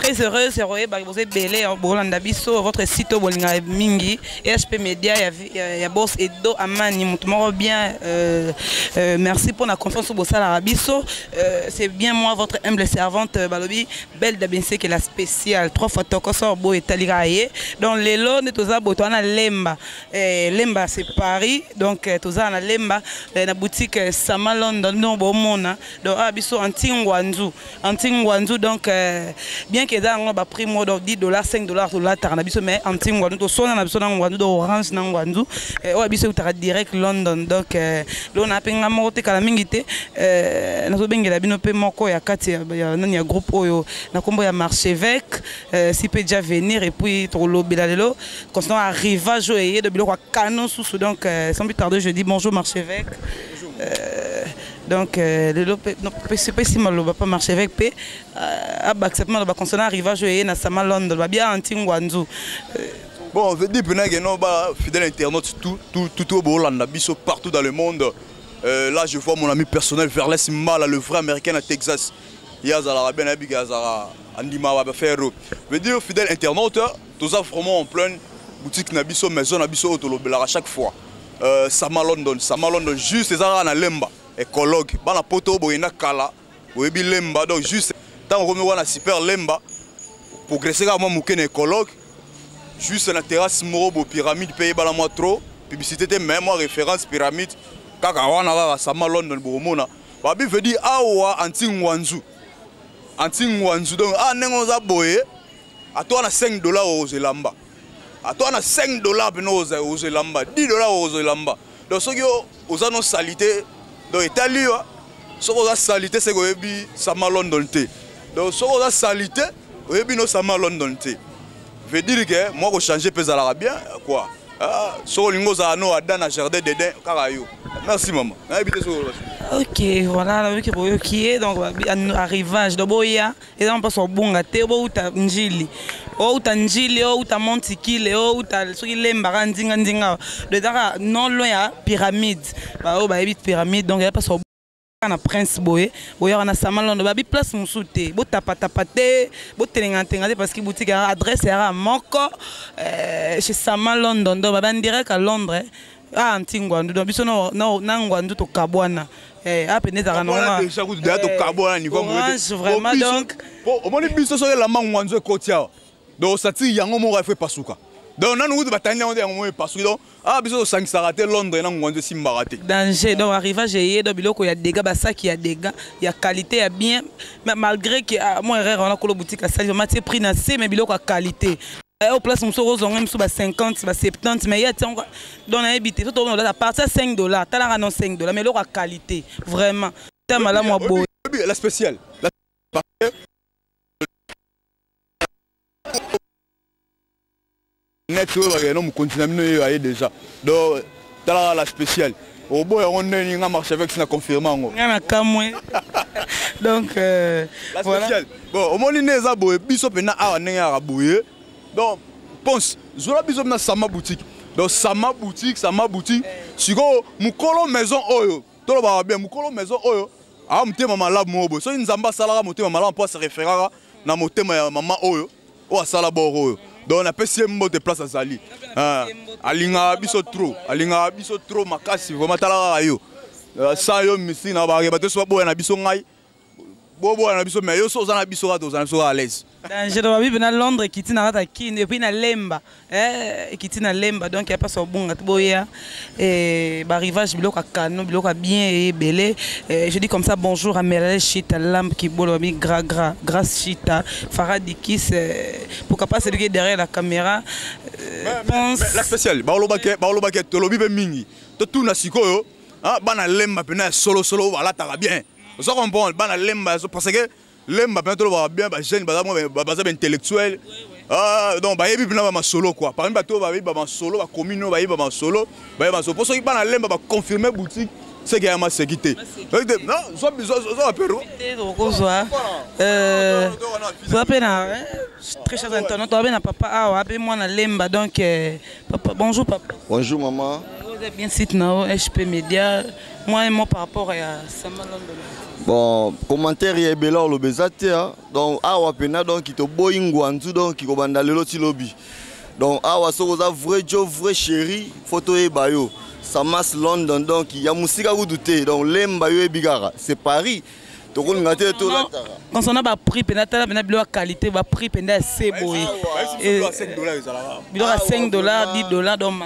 très heureux, c'est vrai, vous êtes belé, votre site au Bolinga Mingi, HP Media, il y a Boss Edo Amani, Moutoumoro bien, merci pour la confiance au Bossal Arabiso, c'est bien moi, votre humble servante, Balobi, Belle Dabinse qui est la spéciale, 3 fois Tokosor Bo et Taliraye, donc les lots de Toza Botoana Lemba, Lemba c'est Paris, donc Toza na Lemba, la boutique Sama London, non bon mona, donc Arabiso Antingwanzu, donc bien que dans le prix moi $10, $5 tout là Taranabiso mais Antingwanzu, to sona na biso na Ngwanzu, Orange na Ngwanzu, Arabiso tara direct London, donc l'on a penga mote kala mingite, na so bengela bino pe moko ya kati ya nani ya groupe oyo na kombo ya Marchevêque, si peut déjà venir et puis to lobela lelo constant arrivage et de biloko canon sous donc sans plus tarder je dis bonjour Marchevêque. Donc c'est pas si mal pas marcher avec p acceptement le consonant arrivage et na sama London va bien Antingwanzu. Bon, on veut dire que non fidèle internaute tout au Hollande biso partout dans le monde. Là je vois mon ami personnel Verles Mala, le vrai américain à Texas. Il y a Zarabien Abiga Zara Andima Wabafero. Veut dire fidèle internaute, tout ça vraiment en pleine boutique Nabiso maison Nabiso Autolobela à chaque fois. Sama London juste les arts na Lemba écologue bana poto boyena kala boyebi Lemba donc juste tant on remet na super Lemba progresser à moi mouken écologue juste la terrasse moro pyramide payé bala moi trop publicité te même référence pyramide kaka wana Sama London bomona babi veut dire awa Antingwanzu donc nengo za boye à toi na $5 aux Zelamba. À toi, on a $5 aux Zelamba, $10 aux Zelamba. Donc, ce qui est aux salité, donc Italie, ce qui est salité, c'est que Sama London. Donc, ce qui est salité, c'est Sama London. Je veux dire que moi, je change peu à l'arabien, quoi. Ce qui est dans le jardin dedans, Karayo. Merci, maman. Ok, voilà, qui est donc arrivage de Boya, et on passe au bon gâté, au Tanjili. Ou Tanjili, ou Montikile, ou Lemba, Ndinga, de Dara, non loin à pyramide. Bah, pyramide, donc il y a pas sur na Prince Boye, Boya na Sama London, babi place Moussouté, Botapatapate, Botelengantengate parce que boutique a adresse à Moko, chez Sama London, donc babi direct à Londres. Ah, Antingwanzu, donc biso no Ngwanzu to Kabwana. Peneza na déjà vous to Kabwana niveau vraiment donc. Au moins biso so la Ngwanzu kotia. Donc ça ti yango mo fait pasuka. Donc nanu de batanya on est pasuka donc biso sang sarate Londres na Ngwanzu simbarate. Danger donc arrivage et donc biloko ya dégâts basa qui a dégâts, il y a qualité ya bien malgré que moi erreur on a ko boutique à ça matière prix na C mais biloko à qualité. Au place on se rose même sous 50 70 mais il y a dans la habité tout on a partir $5 tu as non $5 mais leur qualité vraiment t'as mal à moi beau la spéciale net on continue à déjà donc t'as la spéciale au bout on est en marché avec ça confirmant donc la spéciale bon au moins les aboué biso pena a nenga aboué. Donc, pense, je vais besoin de Sama boutique. Donc, Sama boutique. Si vous avez maison oyo, tout le monde bien, vous avez maison oyo. Ah, vous avez maman là, vous avez une zamba salara, vous avez maman là, on se référer na moté maman oyo, ou à salabor oyo. Donc, on a pas si mot de place à Zali. Alinga biso trop, makasi, vraiment talara yo. Ça yo misi na ba rebaté soit boya na biso ngai. Bobo na biso mais yo so za na biso à l'aise. Je dois vivre à Londres qui tient à Kin et puis à Lemba qui tient à Lemba donc il y a pas so bon boya et arrivage biloko canon biloko bien et belé je dis comme ça bonjour à Merle Chita lampe qui bolomi grâce Chita Faradikis pourquoi pas celui qui est derrière la caméra la spéciale baolobaké tolobi be mingi tout na sikoyo bana Lemba pena solo voilà ça va bien vous comprenez bana Lemba parce que Lemba peut va bien jeune basa intellectuel donc ba yebi na ba solo quoi par exemple bato ba yebi ba solo ba commune ba yebi ba solo pour ceux qui ba na Lemba ba confirmer boutique c'est qu'il y a ma sécurité non so apéro so apena très cher internaute on a papa appelle moi na Lemba donc papa bonjour papa bonjour maman vous êtes bien site na HP Media moi par rapport à Sama London Bon, commentaire est bel le bezate donc awa pena donc qui te boingwanzu donc qui kobanda lelo ti lobby. Donc awa sokoza vrai job vrai chéri photo e bayo. Samas London donc il y a musika goudouté donc lemba yo e bigara. C'est Paris. To ko ngate to la tara. Quand on a ba prix pena tala pena bilo qualité ba prix pena c'est beau. Et $5 $5 $10 donc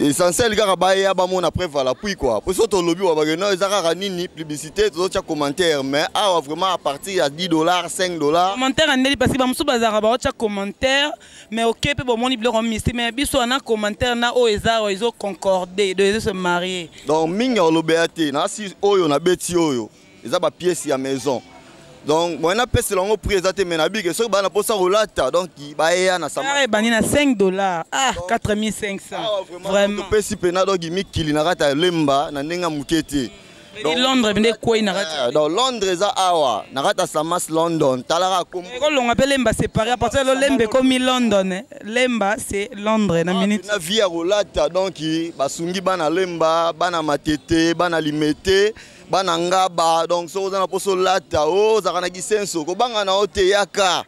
essentiel gars baya ba mon après voilà puis quoi pour ça ton lobby wa ba no ezaka nini publicité to tia commentaire mais ah vraiment à partir à $10 $5 commentaire andeli parce que ba musu bazaka ba tia commentaire mais OK pe bon moni bilo remis mais biso na commentaire na o eza ils ont concordé de se marier donc minga lobéate na si oyo na beti oyo eza ba pièce ya maison. Donc, moi, je suis là pour présenter mes habits. Je suis là pour ça. Donc, il y a $5. Ah, 4500. Vraiment. Je suis là pour présenter lemba na nenga mukete. Londres, dans Londres, ça awa. Narata Samas London. Talara comme. On appelle lemba séparé. À partir de lemba comme London. Lemba c'est Londres. Na minute. Na via rolata donc basungi bana lemba, bana matete, bana limete. Banangaba donc so za na poso lata o za kana gisenso ko banga na ote yaka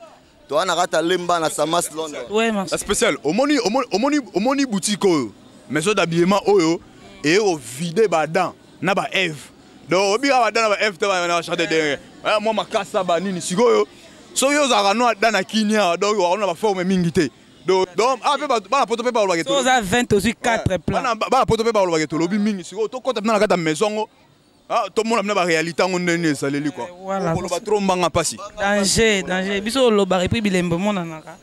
to ana kata lemba na Samas London. Ouais merci. La spéciale omoni boutique oyo maison d'habillement oyo et au vide badan na ba Eve. Donc obi ba dan na ba Eve te ba na chanter derrière. Moi makasa ba nini sikoyo. So yo za kana dana kinia donc on na ba forme mingité. Donc avec ba poto pe ba lo bageto. So za 20 aussi 4 plans. Ba poto pe ba lo bageto lobi mingi sikoyo to kota na kata maison. Ah, tout le monde a la réalité en donné ça les quoi. Voilà. On va trop mbanga passer. Danger. Biso lo bari puis bilembo mona naka.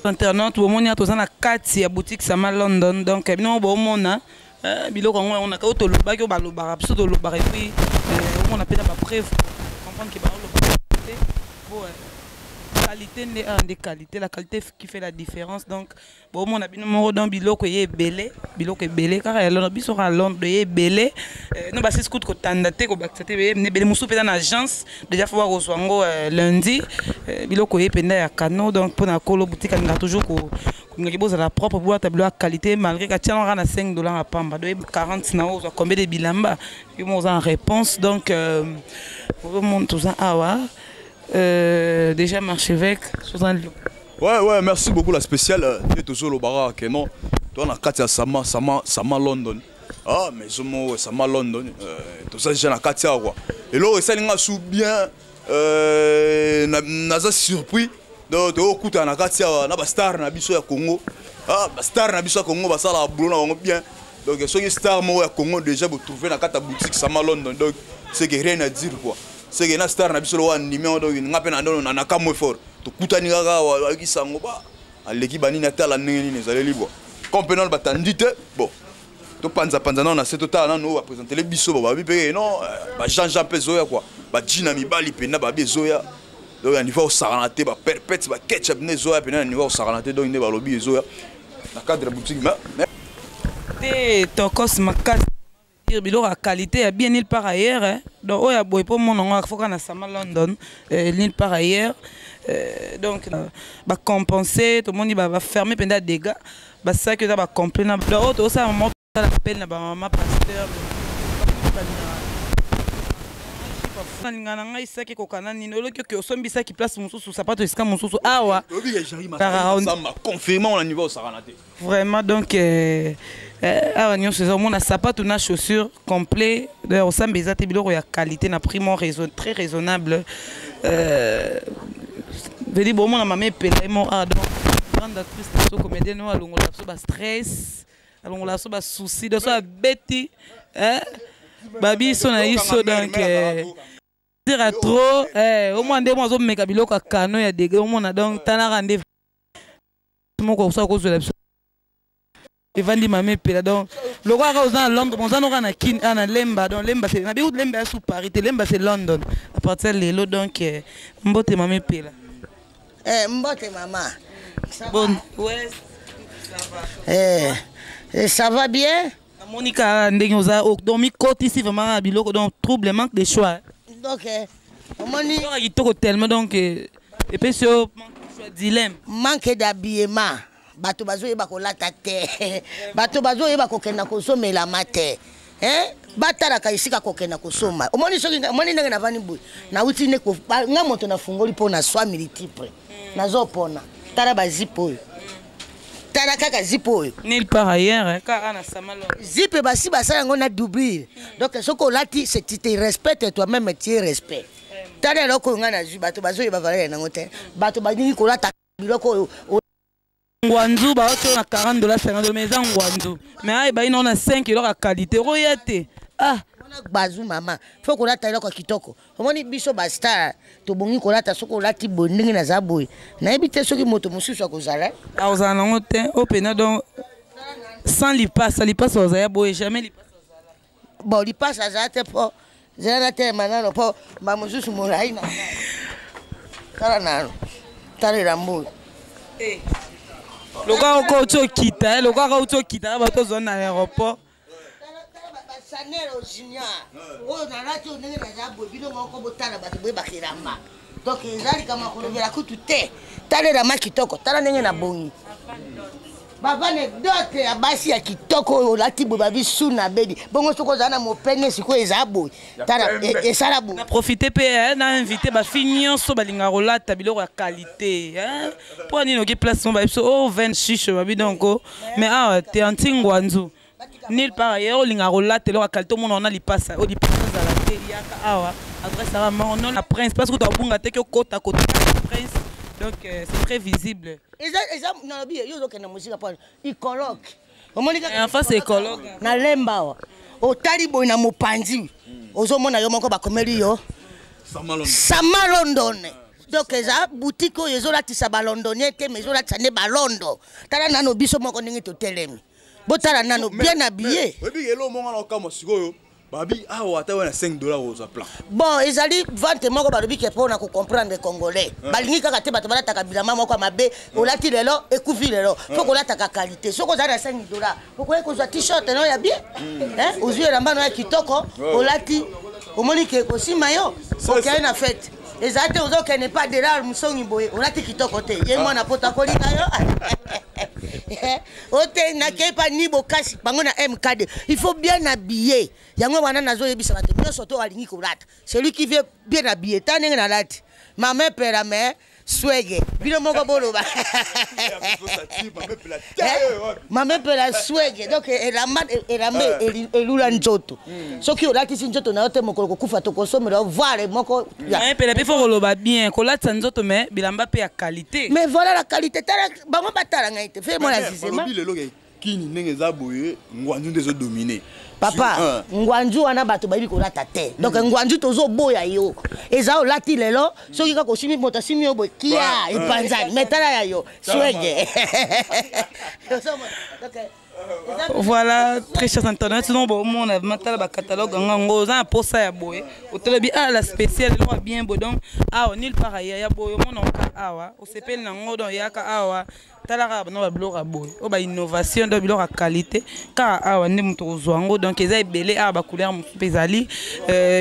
Internet wo moni ato sana kati ya boutique Sama London donc bino bo mona biloko on a ka to lo ba ko ba lo bara biso to lo bari puis on a pena ba preuve comprendre que ba lo bari bon qualité des qualités la qualité qui fait la différence donc bon mon abino moro dans biloko yé belé car alors biso ra Londres yé belé non ba c'est scout ko tandate ko bakate ne belé musu pena na agence déjà faut voir oswango lundi biloko yé penda ya kano donc pour na kolo boutique nga toujours ko ngaki boza la propre pour tableau à qualité malgré que tiens on a $5 à pamba de 40 na ozo combien de bilamba yo mo en réponse donc pour mon tout ça awa déjà Marchevêque, ouais, merci beaucoup la spéciale. Tu es toujours au barak, non? Toi, on a Katia Sama London. Ah, mais je Sama London. Tout ça, j'ai la Katia, quoi. Et là, ça n'a sous bien. N'a pas surpris. Donc, au coup, on a Katia, on a star na biso ya Congo. Ah, star na biso ya Congo, ça la boulot, on bien. Donc, ceux star mo ya Congo déjà vous trouvez dans la boutique Sama London. Donc, c'est que rien à dire, quoi. C'est que na star na biso wa numéro donc ngape na ndono na kamwe fort to kutani kaka wa kisango ba aleki bani na tala nini nezale libo comprenant batandite bon to panza na seto ta na no va présenter les biso ba bi pe non ba Jean pezoya quoi ba jina mibali pe na ba bezoya donc à niveau saranate ba perpète ba ketchup nezoya pe na niveau saranate donc ne ba lobi ezoya na cadre boutique mais te tokos makas bilo à qualité bien nulle part ailleurs hein. Donc oya boy pour mon nom faut qu'on a Sama London nulle part ailleurs donc va compenser tout le monde va fermer pendant des dégâts bah ça que ça va compléter donc tout ça maman la peine na maman pasteur ningana ngai saki kokana nini oloki ke osombisa ki place mususu sapato esika mususu awa ça m'a confirmé on a niveau saranate vraiment donc awa nyo saison mon sapato na chaussure complet de osambeza te biloko ya qualité na prix très raisonnable veli bon mon mama epela mo donc grande actrice so comédienne no alongola so ba stress alongola so ba souci de so beti babi so na iso donc dire trop au moins des mois au meka biloko kano ya degré au moins donc tana rendez-vous moko so ko zola evandi mame pela donc le roi aux dans Londres on en na kin na lemba donc lemba c'est na bi lemba sous Paris lemba c'est London à partir de là donc mbote mame pela mbote maman bon ouais ça va bien Monica ndenge oza donc mi côté ici vraiment biloko donc trouble manque de choix donc moni il toko tellement donc et puis sur dilemme manque d'habillement bato bazo yeba ko lata te bato bazo yeba ko kenda ko somela mate batalaka esika kokenda kosomba omoni soki omoni ndenge navani boye nauti nde nga moto nafungoli mpo na soi multiple nazopona tala bazipe oyo tala kaka zipe oyo nulle part ailleurs kaka na samalo zipe basi basala yango na doublure donc soki olati tu te respecte toi-même tu respect tala eloko oyo nga nazwi bato bazoyeba valeur nango te bato balingi kolata biloko oyo ngwanzu baoto na $40 $50 mais eza ngwanzu mais ayebai nao na 5 kilo ya qualité oya te bazu mama faut kolata eloko kitoko omoni biso bastar tobongi kolata soki olati boye ndenge naza boye nayebi te soki moto mosusu akozala ozala nango te opena donc sans lipasa ozala boye jamais lipasa ozala bon lipasa azala te mpo zela na telema nano mpo bamosusu molai na tala nano talela mboyi loka oko otokita loka otokita bato ozwa na aéroport Sanero Junior oyo nalati oyo ndenge naza boye biloko moko botala bato boye bakiramba donc ezali kama kolobela kutu te talelama kitoko tala ndenge na bongi baanecdote ya basi ya kitoko oyo olati boye babisu na bedi bongo soki ozala na mopene sikoyo eza boye tala esala boye na profite mpe na invité bafille nyonso balingaka kolata biloko ya qualité mpo nini oki place mo bayebiso o 20 chiche babi donko mais awa te anti ngwanzu nulle part ailleurs olinga kolata eloko ya qualité omona ona lipasa olipasa ozala te yaka awa adresse aka moko non na prince parce que tobunga te ki okota kota na prince donc c'est très visible exemple nalobi yo ozokende mosika mpo icologue omoni kaka enfin c'est ecologue na lemba awa otali boye na mopanzi ozomona yo moko bakomeli yo sama London donc eza boutique oyo ezolatisa balondonien te mais ezolatisa nde balondo tala nano biso moko ndenge totelemi botala nano bien habillé oyebi elo monga na okama sikoyo babi awa ata wana $5 oza plan bon ezali vente moko balobi ke mpona kocomprendre congolais balingi kaka te bato balataka bilamba moko mabe olati lelo ekufi lelo fo kolataka qualité soki ozali na $5 okoki kozwa t-shirt no ya bien ozwi elamba no ya kitoko olati omoni ke kosima yo okei na fete ezali te ozokende pa $1 mosongi boye olati kitoko te ye mwana poto akolinga yo ote nakei pa ni bokasi bango na MKD il faut bien habiller yango wana nazoyebisa bato nyonso to alingi kolata celui qui veut bien habiller ta ndenge nalati mama pera me swege bino moko boloba mama pera swege donc elamba elula nzoto soki olatisi nzoto na yo te mokolo kokufa tokosomela voile moko mama pera mpe fo koloba bien kolatisa nzoto mais bilamba mpe ya qualité mais voilà la qualité tala bango batala ngai te fe mona zizema kini ndenge eza boye ngwanzu nde ezodomine papa ngwanzu wana bato bayebi kolata te donc ngwanzu tozoboya yo eza olati lelo soki kaka osimi moto asimi yo boye kia epanzani mais tala ya yo swege voilà très chers internautes non bon on a matala ba catalogue ngango za posa ya boye otelebi la spéciale lo bien bo donc awa nulle part ailleurs ya boye mon onka awa o sepel nango donc yaka awa talaka no ba biloko boye o ba innovation do biloko qualité ka awa ndi muto kozwango donc eza ebele awa ba couleur mpezali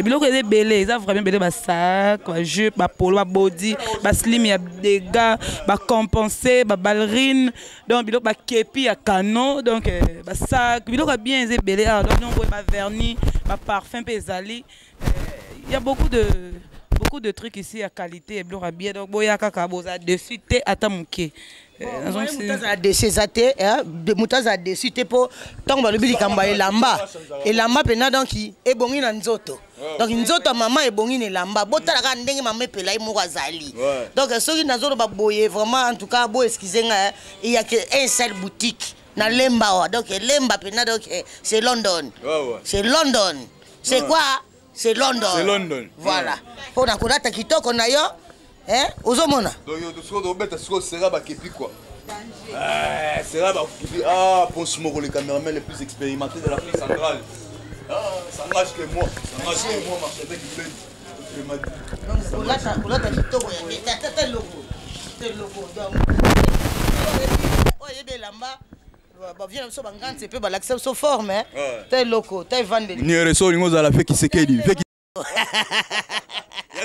biloko eza ebele eza vraiment belé ba sac ba jupe ba polo ba body ba slim ya dégâts ba compenser ba ballerine donc biloko ba kepi ya canon donc ba sac biloko bien eza ebele awa donc ba vernis ba parfum mpezali il y a beaucoup de trucs ici à qualité et biloko bien donc boya kaka boza dessus te ata muke mutaza dessus te mutaza dessus te po tant balobi likamba elamba pena donc ebongi na nzoto donc nzoto mama ebongi na elamba botala ka ndenge mama epelai moko azali donc soki nazoloba boye vraiment en tout cas bo excusez nga il y a que un seul boutique na lemba donc lemba pena donc c'est London c'est London c'est quoi c'est London. C'est London. Voilà. On a kolata kitoko na yo. Ozomona. Donc yo to so beta so sera ba kepi quoi. Sera ba kepi pense moi le caméraman le plus expérimenté de l'Afrique centrale. Ça marche que moi. Ça marche que moi marche avec plein. Donc kolata kitoko ya tata logo. C'est logo. Donc oye belamba ba vient so bangante c'est peu ba l'accès so forme tel loco tel vendre ni reso lingo za la fait qui se kedi fait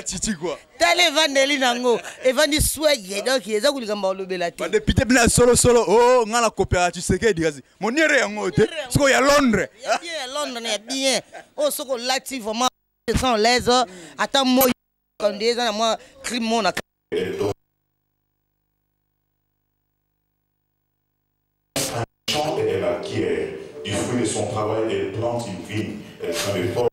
Titi quoi. Tale evandeli nango evandi swag donc eza kulikamba olobela te. Ba député bina solo oh ngala coopérative Tshisekedi kazi. Moniere yango te. Siko ya Londres. Ya bien Londres ya bien. Oh soko lati vraiment sans l'aise attends moi quand des ans moi crime mon Elle acquiert du fruit de son travail, elle plante une vigne, elle prend des pommes.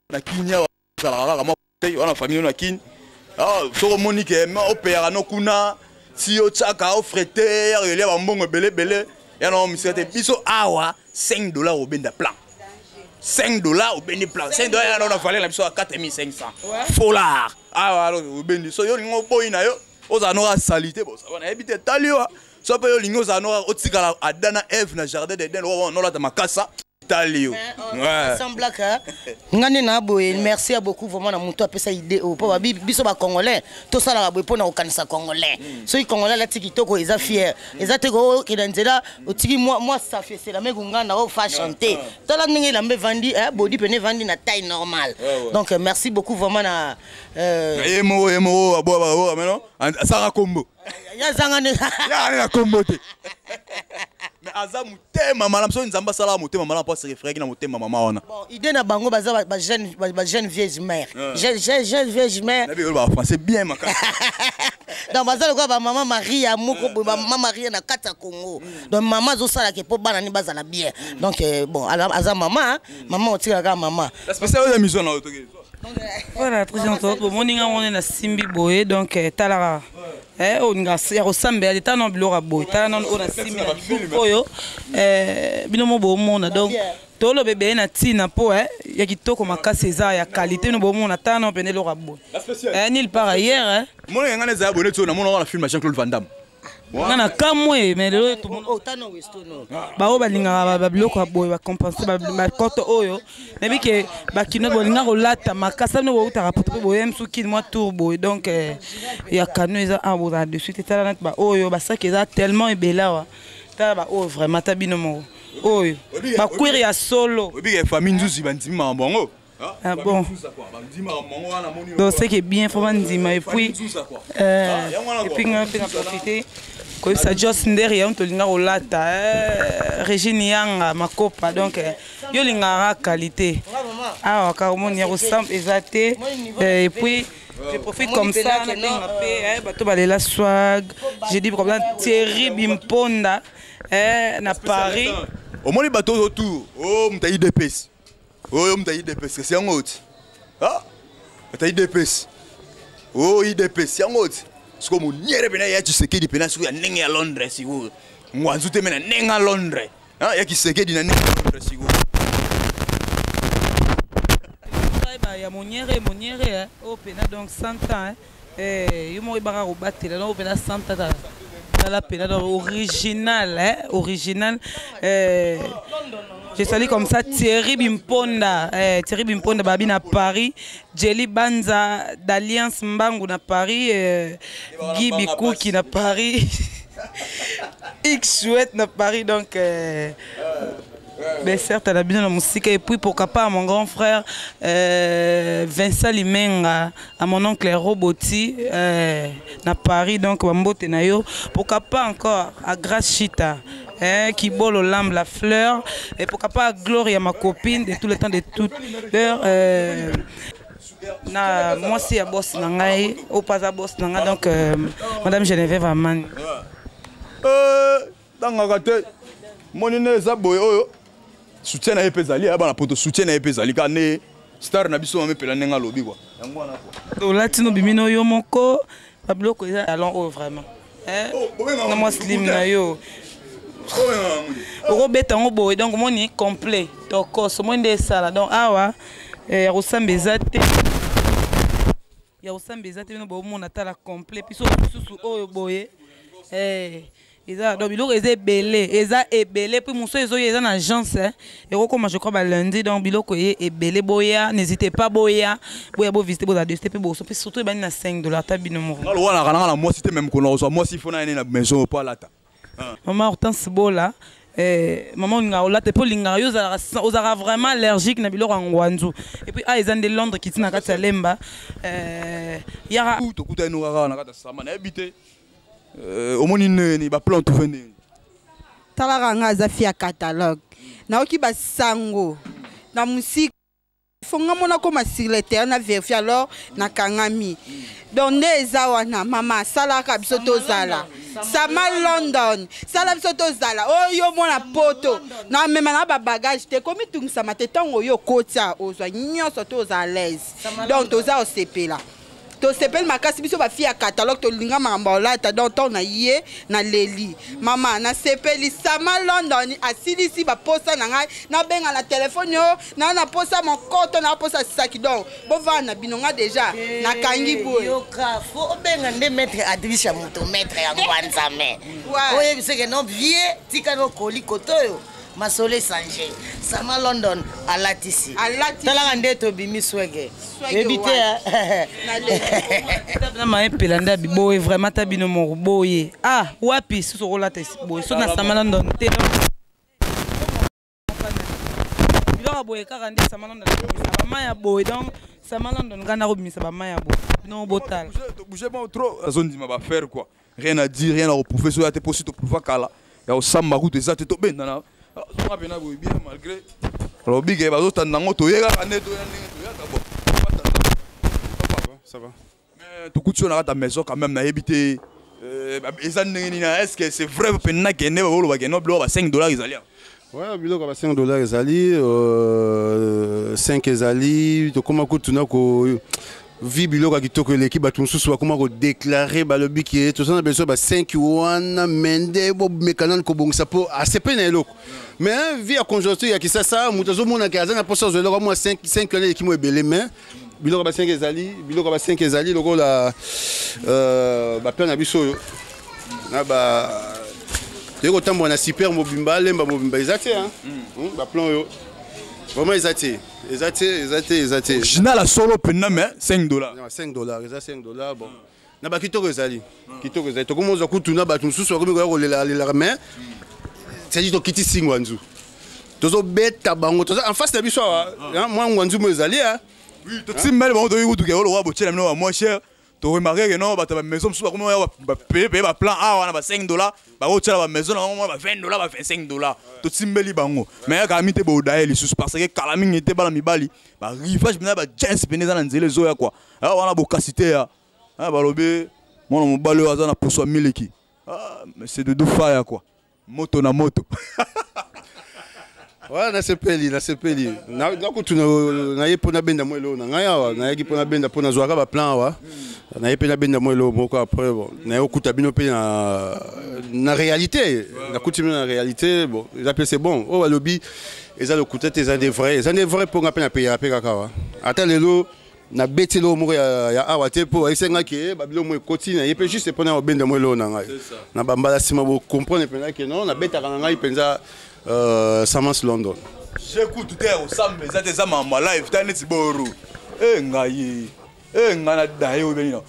La Kenya, la famille na Kenya. Ah, so Monique, opéra no kuna, si o chaka o frère, il y a un bon belé. Et non, monsieur, biso awa $5 au ben de plan. $5 au ben de plan. $5 on a fallu la biso à 4500. Folar. Ah, alors au ben so yo lingo boy na yo. Ozanora salité bon ça va éviter talio so pe yo lingo zanora otikala adana Eve na jardin d'Eden on la ma casa talio ouais semble que ngane na boye merci à beaucoup vraiment na muto apesa idée au pa biso ba congolais to sala ba boye pona okanisa congolais so i congolais la tikitoko eza fier eza teko ki nzela otiki moi ça fait c'est la mec ngana o fa chanter tala ningi la mbe vandi body pene vandi na taille normale donc merci beaucoup vraiment na emo abo maintenant ça combo ya zangane ya na combo te mais aza mutema malam so nzamba sala mutema malam pas se référer na mutema mama wana bon idée na bango baza ba jeune vieille mère jeune vieille mère na bi ba français bien maka donc baza le quoi ba maman Marie moko ba maman Marie na kata Congo donc maman zo sala ke po bana ni baza la bien donc bon aza maman otira ka maman la spéciale de mission na otoke voilà très gentil bon moninga on est na simbi boye donc talara on nga ya rosambe ya tano bilora boy tano on a simbi oyo binomo bo mona donc tolo bébé na tina po ya kitoko makasi eza ya qualité no bo mona tano pene lora boy nil par ailleurs moninga ngane za abonné to na mona na film Jean-Claude Van Damme ngana kamwe mais le tout monde tano westono ba o balinga ba biloko ya boy ba compenser ba koto oyo nabi ke ba kino bolinga kolata makasa no uta rapporter boy msuki moi turbo donc ya kanu eza aboda de suite tala na ba oyo ba saki eza tellement ebela wa tala ba o vraiment tabino mo oyo ba kwiri ya solo obi ke famille nzuzi bandimi mambongo ah bon donc c'est que bien faut bandima et puis nga profiter ko sa just nderi on to linga olata Regine Yanga makopa donc yo linga qualité ah ka omoni ya ressemble exacté et puis je profite comme ça na pe bato balela swag j'ai dit comme ça Thierry Bimponda na Paris omoni bato autour oh mtayi DPS oh mtayi DPS c'est un autre ah mtayi DPS oh IDPS c'est un autre siko muniere pena ya Tshisekedi pena siko ya nenge ya Londres siko ngwanzu te mena nenga Londres ya Tshisekedi na nenga Londres siko ya moniere o pena donc 100 ans yo mo ibara ko batela no pena 100 ans la pena original original je salue comme ça Thierry Bimponda babi na Paris Jelly Banza d'Alliance Mbangu na Paris Guy Bikuki na Paris X Chouette na Paris donc mais certes elle a bien la musique et puis pourquoi pas à mon grand frère Vincent Limenga à mon oncle Roboti na Paris donc Bambote na yo pourquoi pas encore à Grace Chita qui bolo lambe la fleur et pourquoi pas à Gloria ma copine de tout le temps de toute l'heure na moi c'est à boss nangai au pas à boss nanga donc madame Geneviève Amani dans gâté monine za boy oyo soutien na epezali abana poto soutien na epezali kane star na biso me pela nenga lobi quoi yango wana quoi do latino bimino yo moko babloko eza allons au vraiment na moi slim na yo robeta ngo boy donc moni complet toko so mo nde sala donc awa ya rosambeza te no bo mona tala complet piso susu oyo boye eza donc biloko eza ebele puis muso ezo eza na agence et comme je crois ba lundi donc biloko ebele boya n'hésitez pas boya bo visiter bo adester pe bo so puis surtout ba na $5 ta bino mo ngalo wana kana moi si te même kono so moi si fona ene na maison pas lata maman Hortense Bola maman nga olate po linga yo ozara vraiment allergique na biloko ngwanzu et puis ils de Londres qui tina kati lemba yara to kuta no kaka na kata sama na habité omoni ni ba plan tout vende talaka nga za fia catalogue na oki ba sango na musique fonga mona ko masilete na vérifier alors na kangami donc neza wana mama salaka biso tozala sama London sala biso tozala oyo mona poto na mema na ba bagage te komi tungisa mate tango yo kotia ozwa nyonso toza à l'aise donc toza o sepela to sepel makasi biso ba fia catalogue to linga mamba olata donc ton na ye na leli mama na sepeli sama London asilisi ba posa na ngai na benga na téléphone yo na posa mon compte na posa saki donc bo vana binonga déjà na kangi boy yo ka fo benga nde maître Adrisha moto maître ya ngwanza me oye biseke no vie tika no koli kotoyo Masole Sanje sama London alatisi talaka nde to bimi swege ebite na ma epelanda biboye vraiment tabino mo boye wapi so rolata boye so na sama London te biloko boye kaka nde sama London ba maya boye donc sama London ngana ko bimisa ba maya boye non botal bougez pas trop zone ma ba faire quoi rien à dire rien à reprouver so ya te possible to pouvoir kala ya osamba route ezate to benda na so bien malgré alors big ba zo nango to yeka kane to ça va mais to kutu na ta maison quand même na habité est-ce que c'est vrai penna que ne ba que no blo ba $5 israélien ouais biloko ba $5 ezali 5 ezali to koma kutuna ko vi biloko kitoko l'équipe batu mususu bakoma ko déclarer ba lobi ki to sana beso ba 5 wana mende bo mekanan ko bongisa po asepe na eloko mais vi a conjoncture ya kisasa mutazo mona ka azana posa zo eloko mo 5 ane l'équipe mo ebele mais biloko ba 5 ezali loko la ba plan na biso na ba yeko tambo na super mobimba lemba mobimba ezate hein ba plan yo vraiment ezate Jina la solo penna mais $5. $5, ça $5 bon. Na ba kitoko ezali. To komo za kutuna ba tunsusu ko ko lela mais c'est dit to kiti singwanzu. Tozo beta bango tozo en face de biso moi ngwanzu mo ezali hein. Oui, to timbele bango to yutu ke wa bochela mino wa moins cher. To remarquer que non ba ta maison mususu ko ba payer ba plan wana ba $5 ba bochela ba maison na ba $20 ba $5. To timbeli bango mais ka mite bo daeli sus parce que kalaming était ba la mibali ba rivage bina ba chance peneza na nzele zo ya quoi wana bo kasite ya ba lobe mona mobali waza na poso miliki mais c'est de fire quoi moto na moto ouais na sepeli na kutuna na yepo na benda mwelo na ngaya na yeki pona benda pona zwaka ba plan wa na yepo na benda mwelo moko après bon na yokuta bino pe na réalité na kutima na réalité bon l'appel c'est bon oh lobby eza le kuta eza des vrais pour ngapena pe ya pe kaka ata lelo na betelo moko ya awate po isenga ke babilo mo ekoti na yepe juste pona benda mwelo na ngai na bambala sima bo comprendre pena ke non na beta kana ngai penza Samas London. J'écoute tout au sambe ça des amants live tani tiboru. Ngai. Ngana dayo benino.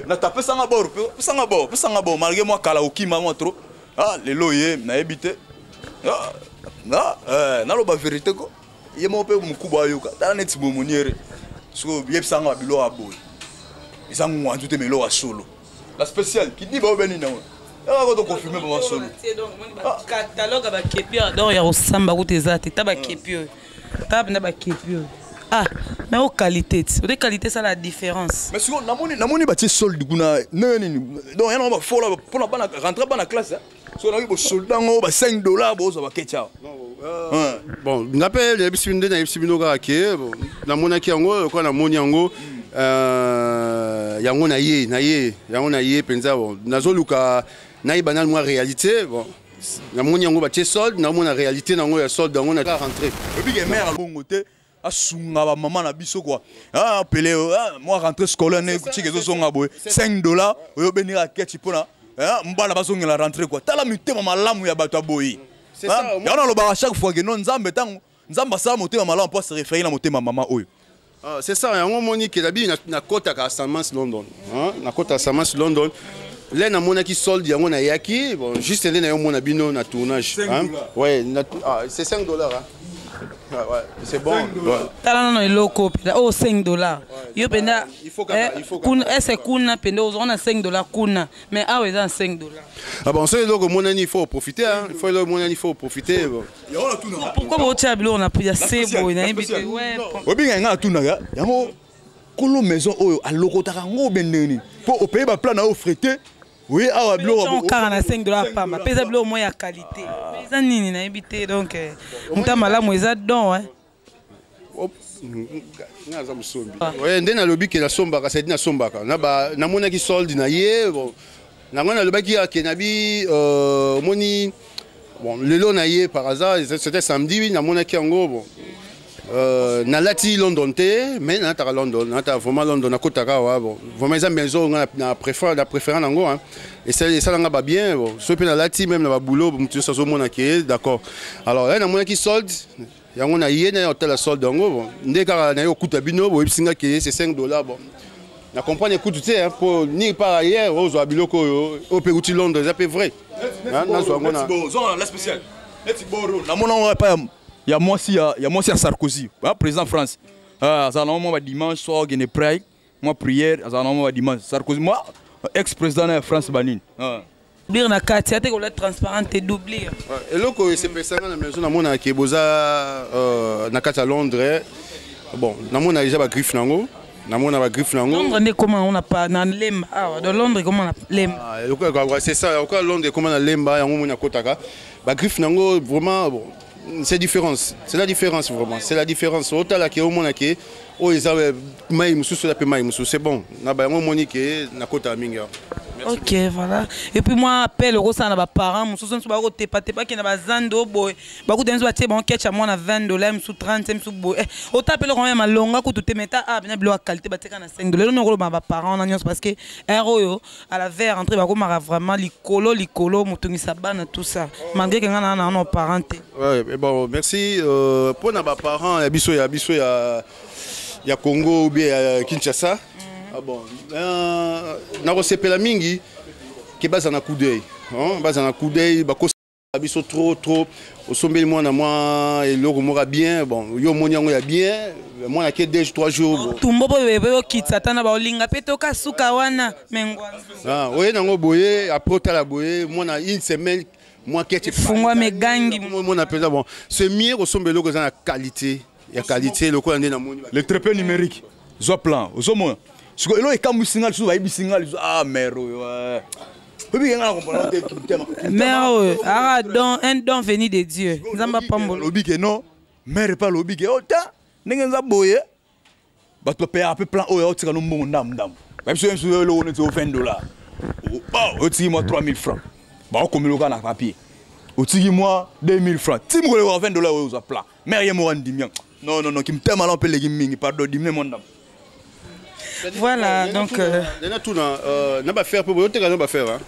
Na tape sanga bor malgré moi kala okima moi trop. Lelo ye na ebité. Na lo ba vérité ko. Ye mo pe mukuba yoka. Tani tibomoniere. So yeb sanga bilo aboy. Izangu wanzu te melo wa solo. La spéciale qui dit ba benino. On va confirmer pour solo. Catalogue ba kepio donc ya osamba kutezate taba kepio. Taba na ba kepio. Mais aux qualités, aux qualités ça la différence. Mais sinon namoni ba tie solde kuna nani donc ya no ba fola pour na bana rentrer bana classe so na bo soldat ngo ba $5 bo so ba ketcha. Bon, n'appelle les bisinde na bisino ka ke namona ki yango ko na moni yango yango na ye penza bon nazoluka na banal moi réalité bon na moni yango ba tie solde na mona réalité na ngo ya solde yango na rentrer et puis mère bongo te asunga ba maman na biso quoi appeler moi rentrer scolaire ne tike zo songa boy $5 oyo benira ketchi pona mbala bazongela rentrer quoi tala mitema malamu ya bato boy c'est ça on a le bar à chaque fois que non nzambe tango nzamba sa motema malamu pour se référer na motema maman oyo c'est ça yango moni ke labi na kota ka Samas London na kota Samas London Là, na mona qui solde yango na yaki, bon juste là na yo mona bino na tournage, hein. Ouais, c'est 5 $. Hein. Ouais, c'est bon. Tala non eloko penda oh 5 $. Yo penda il faut kuna est-ce kuna penda on a 5 $ kuna mais ah ouais ça 5 $. Ah bon, c'est donc mon année il faut profiter hein. Il faut le mon année il faut profiter. Pourquoi vous êtes on a pris assez beau na ibite ouais. Obinga nga tuna ga yango kolo maison oyo alokotaka ngo beneni pour au pays ba plan na offreté. Oui, ah ouais, on a 5 $ par mois. Pesa bleu moins à qualité. Pesa nini na ibité donc on t'a mal à moi ça don hein. Ouais, ndena lobi ke la sombaka, c'est dina sombaka. Na ba na mona ki solde na ye bon. Na mona lobi ki a kenabi moni bon le lo na ye par hasard, c'était samedi na mona ki ngo bon. Na lati London te mais na ta London na ta vraiment London na kotaka wa bon vraiment za maison na préférant nango hein et ça nga ba bien bon so pe na lati même na ba boulot mutu ça so mona ke d'accord alors là na mona ki solde yango na ye na hôtel solde ngo bon ndeka na yo kuta bino bo singa ke c'est 5 $. Bon na comprendre écoute tu hein pour ni par ailleurs aux biloko au Pérouti Londres ça peut vrai hein na so ngo na la spéciale let's go na mona pas il y a moi aussi à Sarkozy, président France. Ça normalement dimanche soir il y a une prière, moi prière, ça normalement dimanche Sarkozy, moi ex-président de France Banine. Dire na Katia te ko la transparente et doubler. Et là c'est personne na maison na mona ke boza na Katia Londres. Bon, na mona déjà ba griffe nango. Na mona ba griffe nango. Londres ne comment on a pas dans Lemba. Ah, de Londres comment on a Lemba. C'est ça, au Londres comment on Lemba yango mona kotaka. Ba griffe nango vraiment bon. C'est différence, c'est la différence vraiment, c'est la différence. Autant là qui au monde qui, oh ils avaient maïm sous la paix maïm sous, c'est bon. Na ba mon monique na kota minga. Ok voilà. Et puis moi appelle au ça na ba parents, sous sous ba roté pas qui na ba zando boy. Ba ko denzo ba tie bon ketch à moi na 20 $, sous 30 sous boy. Autant appelle quand même longa ko tout te meta ah bien blo qualité ba tie na 5 $. Non ko ba parents na nyos parce que héros à la vers entrer ba ko mara vraiment likolo mutungi sabana tout ça. Malgré que ngana na nos parents. Ouais. Bon, merci. Pour nos parents, il y a Congo ou bien Kinshasa. Ah bon. Na recépé mingi qui base na coup d'œil. Base na coup d'œil, ba ko biso trop au sommet moi na moi et le mora bien. Bon, yo moniango ya bien. Moi na ke 2-3 jours. Tumbo bo kitsa tana ba olinga peto ka suka wana mengwa. Ah, oui nango boye après ta la boye, moi na une semaine. Moi qui est fungwa megangi mon appelle bon c'est mieux au sommet logo dans la qualité il y a qualité le quoi na moni le traitement numérique zo plan au sommet ce que là est comme signal sur va signal ah mero ouais oui on comprend mero ah don un don venu de Dieu nzamba pambolo lobi que non mère pas lobi que ota ndenge nza boye ba to payer un peu plan o tika no mbongo ndam même si le on est au 20 $. Bon o tiki moi 3000 francs. Bah on comme le gars na papier. Au tigi moi 2000 francs. Si vous voulez 20 $ aux plat. Mais rien moi ndimien. Non qui me tellement on peut les mingi pardon dimne mon dame. Voilà donc na tout na ba faire pour te na ba faire hein.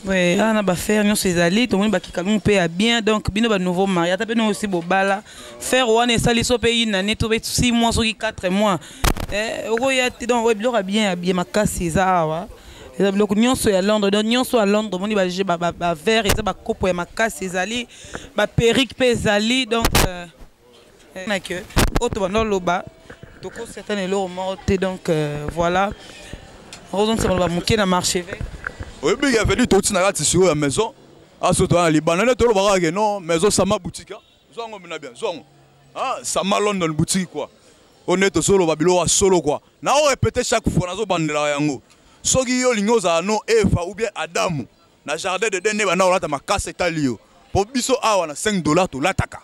Oui, on a ba faire nous ces alliés tout le monde ba kikalung paye bien donc bino ba nouveau mariage tape nous aussi bobala faire one sali so pays na net 6 mois sur 4 mois. Oya donc ouais blora bien makasi za wa. Les blocs nyonso à Londres, donc nyonso à Londres, on dit bah vert et ça bah coupe et ma casse les alliés, bah perruque pèse alliés donc n'a que autre bah non loba, donc certains est l'euro morté donc voilà. Heureusement ça va manquer dans marché vert. Oui mais il y avait du tout na gati sur la maison, à ce temps les bananes tout le baraque non maison ça ma boutique, zongo mena bien zongo, ah ça ma London boutique quoi, on est au solo babilo à solo quoi, na on répéter chaque fois na zo bandela yango. Soki yo lingoza no Eva ou bien Adam na jardin de denne bana olata makase talio pour biso awa na 5 $ to lataka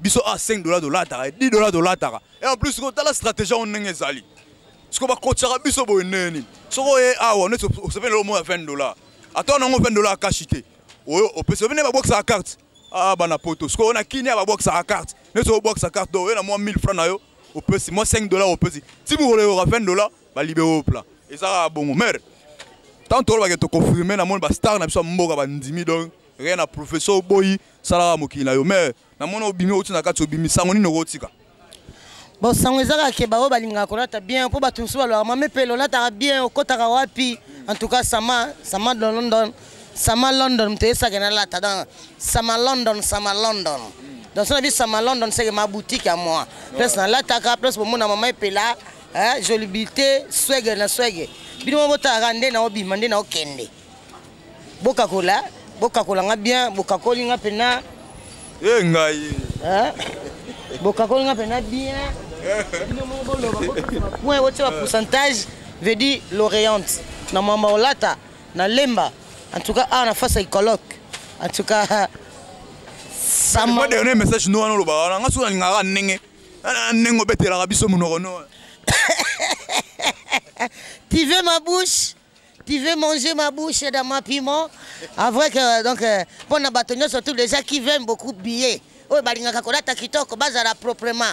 biso a 5 $ to lataka 10 $ to lataka et en plus ko tala stratégie on ngezali siko ba kotsaka biso bo neni soko e awa on se fait le mot à 20 $. Attends on 20 $ cachité oyo on peut se venir ba box à carte ah bana poto siko on a kini ba box à carte ne so box à carte do na moi 1000 francs na yo on peut si moi 5 $ on peut si vous voulez 20 $ ba libérer au plat. Et ça bon mère tant que tu vas confirmer na mon ba star na biso mboka ba ndimi donc rien na professeur boyi sala mokina yo mais na mon obimi oti na kati obimi sango ni no rotika Bon, sango ezaka ke bao balinga kolata bien po batunsu balwa mame pe lolata bien okotaka wapi. En tout cas sama dans London. Sama London te ça gena lata dans Sama London. Dans son vie Sama London c'est ma boutique à moi. Plus na lata ka plus pour mon maman pe là, hein, jolibité, swag na swag. Bino bota rande na obi mande na okende. Boka Cola nga bien, Boka Cola nga pena. Ngai. Hein? Boka Cola nga pena bien. Point votre pourcentage veut dire l'oriente. Na mama olata, na lemba. En tout cas, on a face à colloque. En tout cas, ça m'a donné un message nous on le ba. On a souvent ngara nenge. Nengo betela rabiso munorono. Tu veux ma bouche? Tu veux manger ma bouche dans ma piment? Après que donc pour na bâtonnier surtout les gens qui veulent beaucoup billets. Oh balinga kakolata kitoko bazala proprement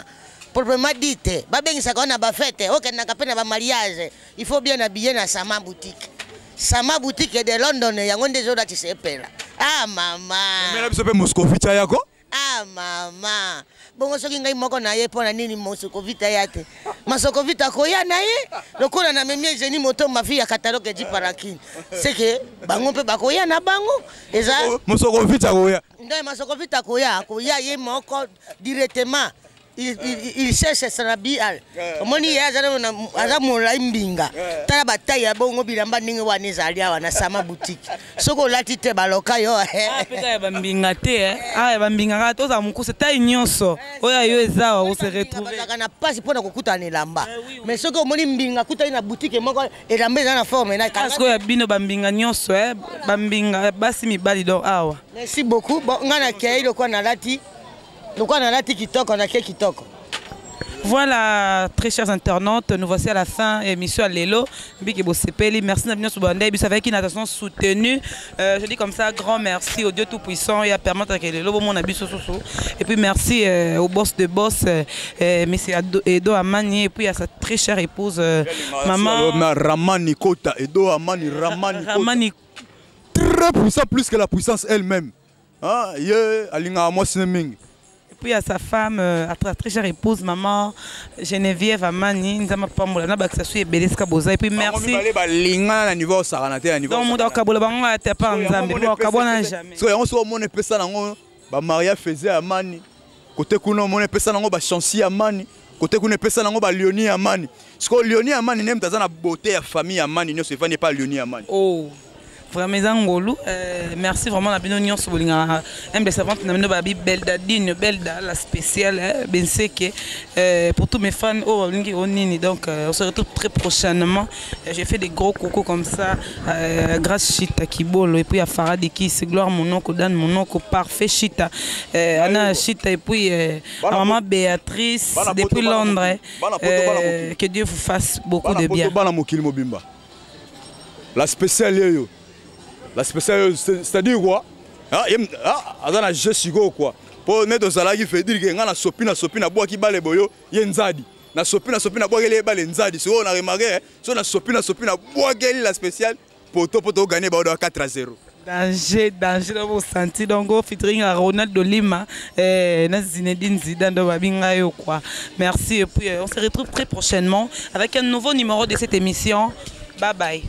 dite. Ba bengisa ko na ba fête. OK na kapena ba mariage. Il faut bien habiller na Sama boutique. Sama boutique de London yango ndezo dati sepela. Ah mama. Mais là biso pe Moscovita yako? Ah mama. Bongo soki ngai moko na ye pona nini Moscovita yate. Moscovita ko ya na ye. Lokola na memie jeni moto ma fille ya catalogue di parakin. C'est que bango pe bako ya na bango. Eza Moscovita ko ya. Ngai Moscovita ko ya ye moko directement. Il cherche sa bial. Moni ya aza mola mbinga. Tala bataille ya bongo bilamba ningi wana zali awa na Sama boutique. Soko lati te baloka yo. Ah peka ya bambinga te ah ya bambinga ka to za mukuse taille nyonso. Oya yo ezawa o se retrouver. Kana pasi pona kokutana elamba. Mais soko moni mbinga kutana na boutique moko elamba eza na forme na parce que ya bino bambinga nyonso bambinga basi mibali do awa. Merci beaucoup. Bon ngana kei lokwa na lati. Voilà, très chers internautes, nous voici à la fin émission à Lelo. Merci de venir sur Bandai. Vous savez qu'il a attention soutenu. Je dis comme ça, grand merci au Dieu Tout-Puissant et à permettre que Lelo, mon habit et puis merci au boss de boss, M. Edo Amani, et puis à sa très chère épouse, maman Ramani Kota, Edo Amani, Ramani très puissant plus que la puissance elle-même. Ah, Alinga moi Sineming. Puis à sa femme, à sa très chère épouse, maman Geneviève Amani, nous avons pas mal de choses et Beleska Boza. Et puis merci. Donc, mon Kabola Bango a été pas en Zambie. Mon Kabola jamais. So, on se voit mon épessa nango, ba Maria faisait Amani. Côté kuno mon épessa nango ba Chancy Amani. Côté kuno épessa nango ba Lioni Amani. Parce que Lioni Amani n'aime pas la beauté à famille Amani. Ne se fait pas Lioni Amani. Oh. Vraiment, merci vraiment la binounion sur Bolinga. Un des savantes n'a pas Belda Dine, Belda la spéciale, Benseke pour tous mes fans. Oh, donc on se retrouve très prochainement. J'ai fait des gros coucou comme ça, grâce Chita Kibolo et puis à Faradi qui c'est gloire mon oncle Dan mon oncle parfait Chita, Anna Chita et puis à maman Béatrice depuis Londres. Que Dieu vous fasse beaucoup de bien. La spéciale la spéciale, c'est-à-dire quoi? Ah, azana jesigo quoi. Pour mettre aux salariés, il fait dire que na sopina bois qui bale boyo, yenzadi. Na sopina bois qui bale nzadi. Si on a remarqué, si on a sopina bois qui la spéciale pour gagner 4-0. Danger dans vos sentiers. Donc, au featuring à Ronaldo Lima, Zinedine Zidane de Babinga et quoi. Merci et puis on se retrouve très prochainement avec un nouveau numéro de cette émission. Bye bye.